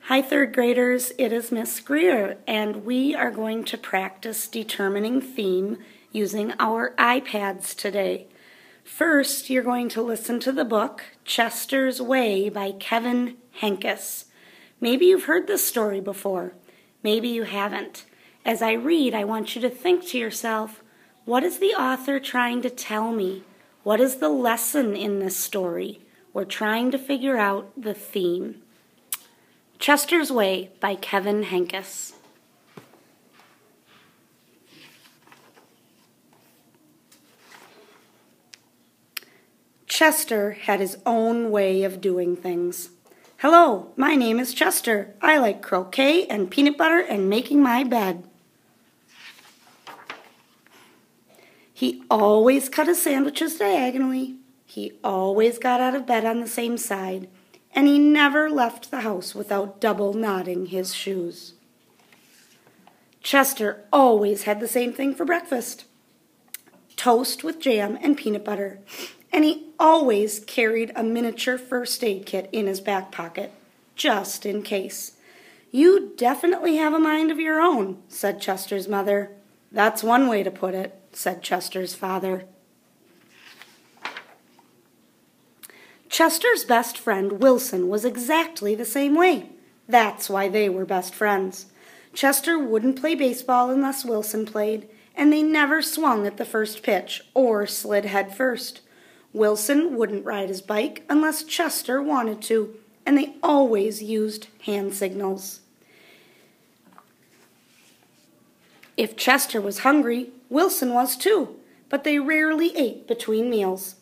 Hi, third graders. It is Miss Greer, and we are going to practice determining theme using our iPads today. First, you're going to listen to the book Chester's Way by Kevin Henkes. Maybe you've heard this story before. Maybe you haven't. As I read, I want you to think to yourself, what is the author trying to tell me? What is the lesson in this story? We're trying to figure out the theme. Chester's Way by Kevin Henkes. Chester had his own way of doing things. Hello, my name is Chester. I like croquet and peanut butter and making my bed. He always cut his sandwiches diagonally. He always got out of bed on the same side. And he never left the house without double knotting his shoes. Chester always had the same thing for breakfast: toast with jam and peanut butter. And he always carried a miniature first aid kit in his back pocket, just in case. You definitely have a mind of your own, said Chester's mother. That's one way to put it, said Chester's father. Chester's best friend, Wilson, was exactly the same way. That's why they were best friends. Chester wouldn't play baseball unless Wilson played, and they never swung at the first pitch or slid head first. Wilson wouldn't ride his bike unless Chester wanted to, and they always used hand signals. If Chester was hungry, Wilson was too, but they rarely ate between meals.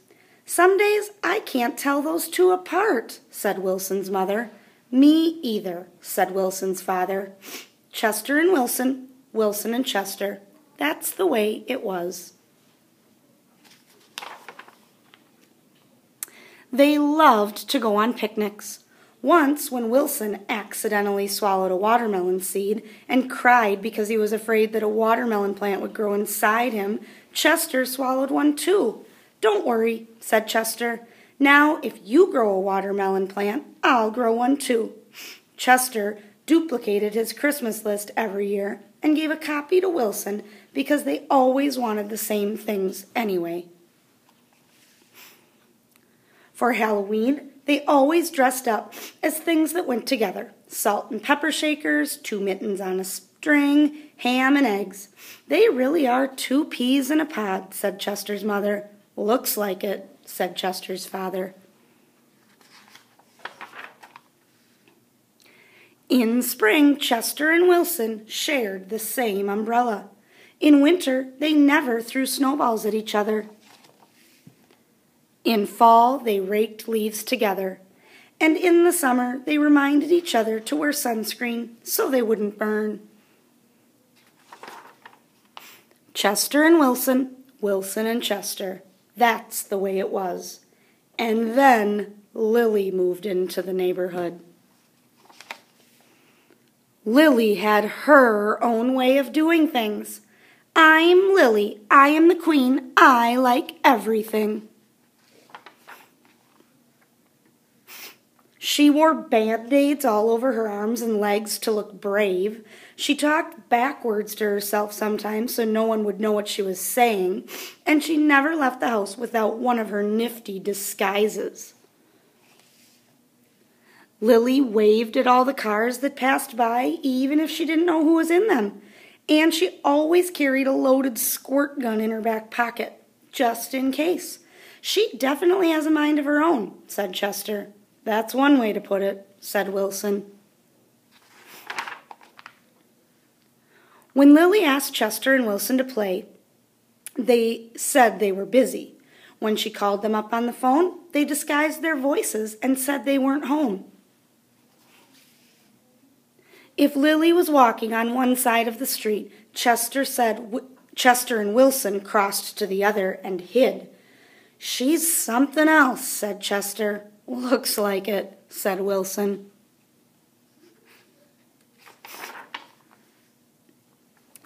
Some days I can't tell those two apart, said Wilson's mother. Me either, said Wilson's father. Chester and Wilson, Wilson and Chester. That's the way it was. They loved to go on picnics. Once, when Wilson accidentally swallowed a watermelon seed and cried because he was afraid that a watermelon plant would grow inside him, Chester swallowed one too. Don't worry, said Chester. Now, if you grow a watermelon plant, I'll grow one too. Chester duplicated his Christmas list every year and gave a copy to Wilson because they always wanted the same things anyway. For Halloween, they always dressed up as things that went together: salt and pepper shakers, 2 mittens on a string, ham and eggs. They really are 2 peas in a pod, said Chester's mother. Looks like it, said Chester's father. In spring, Chester and Wilson shared the same umbrella. In winter, they never threw snowballs at each other. In fall, they raked leaves together. And in the summer, they reminded each other to wear sunscreen so they wouldn't burn. Chester and Wilson, Wilson and Chester. That's the way it was. And then Lily moved into the neighborhood. Lily had her own way of doing things. I'm Lily. I am the queen. I like everything. She wore Band-Aids all over her arms and legs to look brave. She talked backwards to herself sometimes so no one would know what she was saying, and she never left the house without one of her nifty disguises. Lily waved at all the cars that passed by, even if she didn't know who was in them, and she always carried a loaded squirt gun in her back pocket, just in case. She definitely has a mind of her own, said Chester. That's one way to put it, said Wilson. When Lily asked Chester and Wilson to play, they said they were busy. When she called them up on the phone, they disguised their voices and said they weren't home. If Lily was walking on one side of the street, Chester and Wilson crossed to the other and hid. She's something else, said Chester. Looks like it, said Wilson.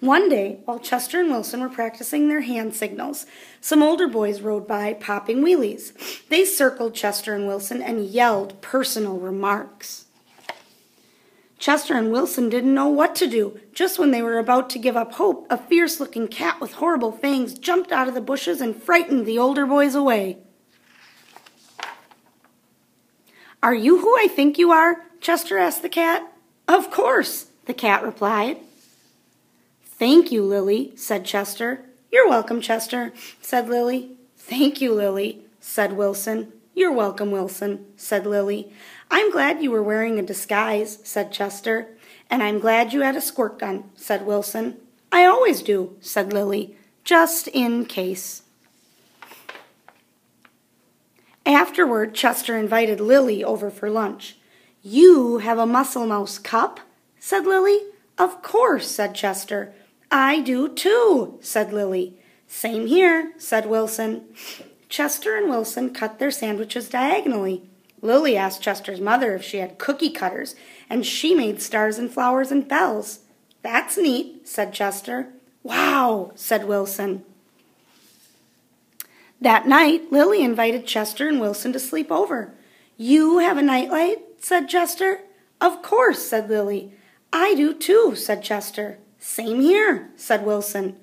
One day, while Chester and Wilson were practicing their hand signals, some older boys rode by, popping wheelies. They circled Chester and Wilson and yelled personal remarks. Chester and Wilson didn't know what to do. Just when they were about to give up hope, a fierce-looking cat with horrible fangs jumped out of the bushes and frightened the older boys away. "Are you who I think you are?" Chester asked the cat. "Of course," the cat replied. "Thank you, Lily," said Chester. "You're welcome, Chester," said Lily. "Thank you, Lily," said Wilson. "You're welcome, Wilson," said Lily. "I'm glad you were wearing a disguise," said Chester. "And I'm glad you had a squirt gun," said Wilson. "I always do," said Lily, "just in case." Afterward, Chester invited Lily over for lunch. "You have a Muscle Mouse cup?" said Lily. "Of course," said Chester. "I do too," said Lily. "Same here," said Wilson. Chester and Wilson cut their sandwiches diagonally. Lily asked Chester's mother if she had cookie cutters, and she made stars and flowers and bells. "That's neat," said Chester. "Wow," said Wilson. That night, Lily invited Chester and Wilson to sleep over. "You have a nightlight?" said Chester. "Of course," said Lily. "I do too," said Chester. "Same here," said Wilson.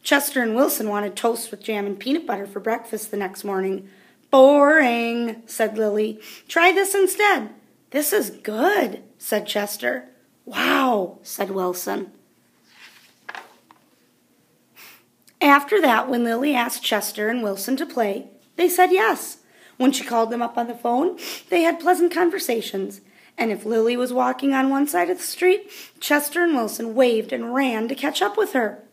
Chester and Wilson wanted toast with jam and peanut butter for breakfast the next morning. "Boring," said Lily. "Try this instead." "This is good," said Chester. "Wow," said Wilson. After that, when Lily asked Chester and Wilson to play, they said yes. When she called them up on the phone, they had pleasant conversations. And if Lily was walking on one side of the street, Chester and Wilson waved and ran to catch up with her.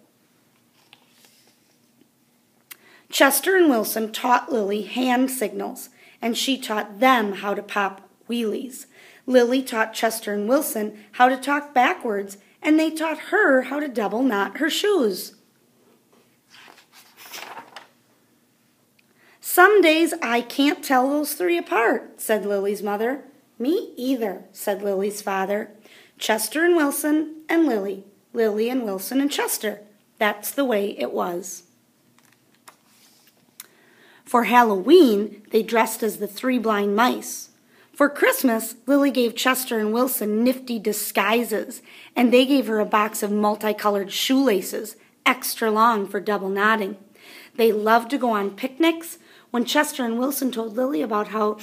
Chester and Wilson taught Lily hand signals, and she taught them how to pop wheelies. Lily taught Chester and Wilson how to talk backwards, and they taught her how to double knot her shoes. "Some days I can't tell those three apart," said Lily's mother. "Me either," said Lily's father. Chester and Wilson and Lily. Lily and Wilson and Chester. That's the way it was. For Halloween, they dressed as the Three Blind Mice. For Christmas, Lily gave Chester and Wilson nifty disguises, and they gave her a box of multicolored shoelaces, extra long for double knotting. They loved to go on picnics. When Chester and Wilson told Lily about how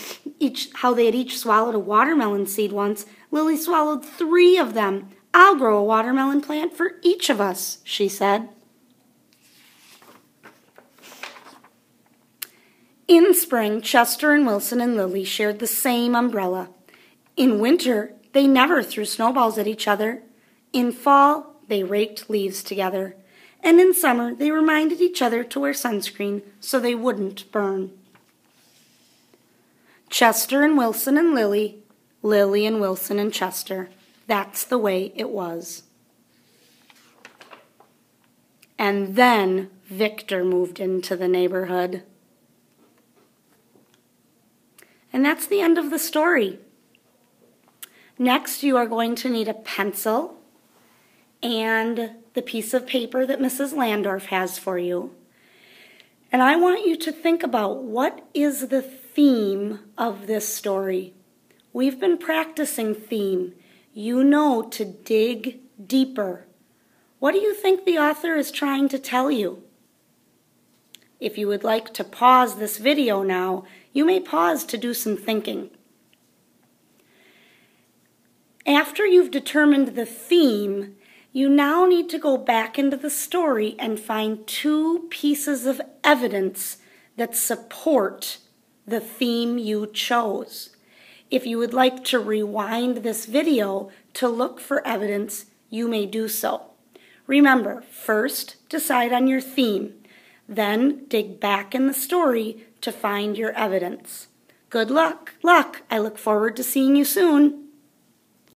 they had each swallowed a watermelon seed once, Lily swallowed 3 of them. "I'll grow a watermelon plant for each of us," she said. In spring, Chester and Wilson and Lily shared the same umbrella. In winter, they never threw snowballs at each other. In fall, they raked leaves together. And in summer, they reminded each other to wear sunscreen so they wouldn't burn. Chester and Wilson and Lily, Lily and Wilson and Chester. That's the way it was. And then Victor moved into the neighborhood. And that's the end of the story. Next, you are going to need a pencil and the piece of paper that Mrs. Landorf has for you. And I want you to think about, what is the theme of this story? We've been practicing theme. You know to dig deeper. What do you think the author is trying to tell you? If you would like to pause this video now, you may pause to do some thinking. After you've determined the theme, you now need to go back into the story and find 2 pieces of evidence that support the theme you chose. If you would like to rewind this video to look for evidence, you may do so. Remember, first decide on your theme. Then dig back in the story to find your evidence. Good luck. I look forward to seeing you soon.